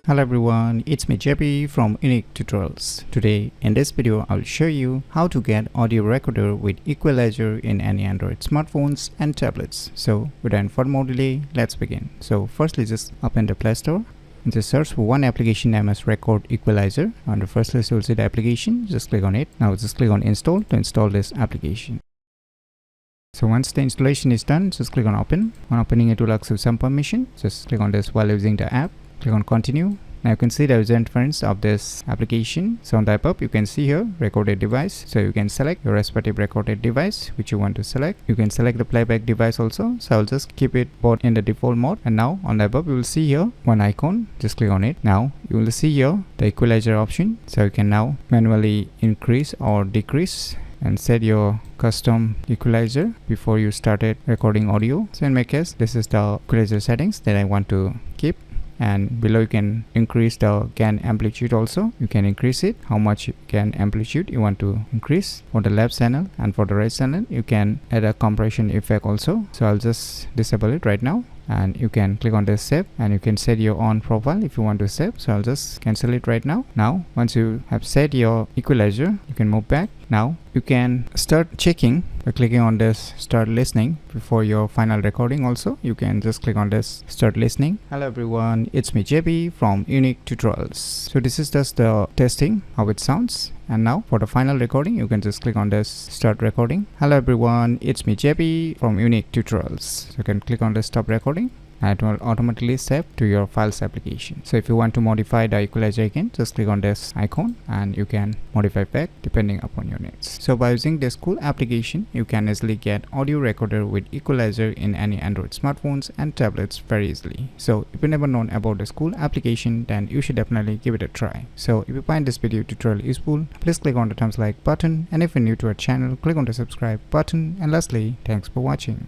Hello everyone, it's me JP from UniqueTutorials. Today in this video I'll show you how to get audio recorder with Equalizer in any Android smartphones and tablets. So without further more delay, let's begin. So firstly just open the Play Store and just search for one application named as Record Equalizer. On the first list you'll see the application, just click on it. Now just click on install to install this application. So once the installation is done, just click on open. On opening it will ask you some permission. Just click on this while using the app. Click on continue. Now you can see the user interface of this application. So on the pop-up you can see here recorded device. So you can select your respective recorded device which you want to select. You can select the playback device also. So I'll just keep it both in the default mode. And now on the pop-up you will see here one icon. Just click on it. Now you will see here the equalizer option. So you can now manually increase or decrease and set your custom equalizer before you started recording audio. So in my case this is the equalizer settings that I want to keep. And below you can increase the gain amplitude also. You can increase it, how much gain amplitude you want to increase for the left channel, and for the right channel you can add a compression effect also. So I'll just disable it right now, and you can click on this save and you can set your own profile if you want to save. So I'll just cancel it right now. Now once you have set your equalizer, you can move back. Now you can start checking by clicking on this start listening before your final recording. Also you can just click on this start listening. Hello everyone, it's me JP from UniqueTutorials. So this is just the testing how it sounds. And now for the final recording you can just click on this start recording. Hello everyone, it's me JP from UniqueTutorials. So you can click on the stop recording and it will automatically save to your files application. So if you want to modify the equalizer again, just click on this icon and you can modify back depending upon your needs. So by using this cool application you can easily get audio recorder with equalizer in any Android smartphones and tablets very easily. So if you never known about this cool application, then you should definitely give it a try. So if you find this video tutorial useful, please click on the thumbs like button, and if you're new to our channel, click on the subscribe button, and lastly, thanks for watching.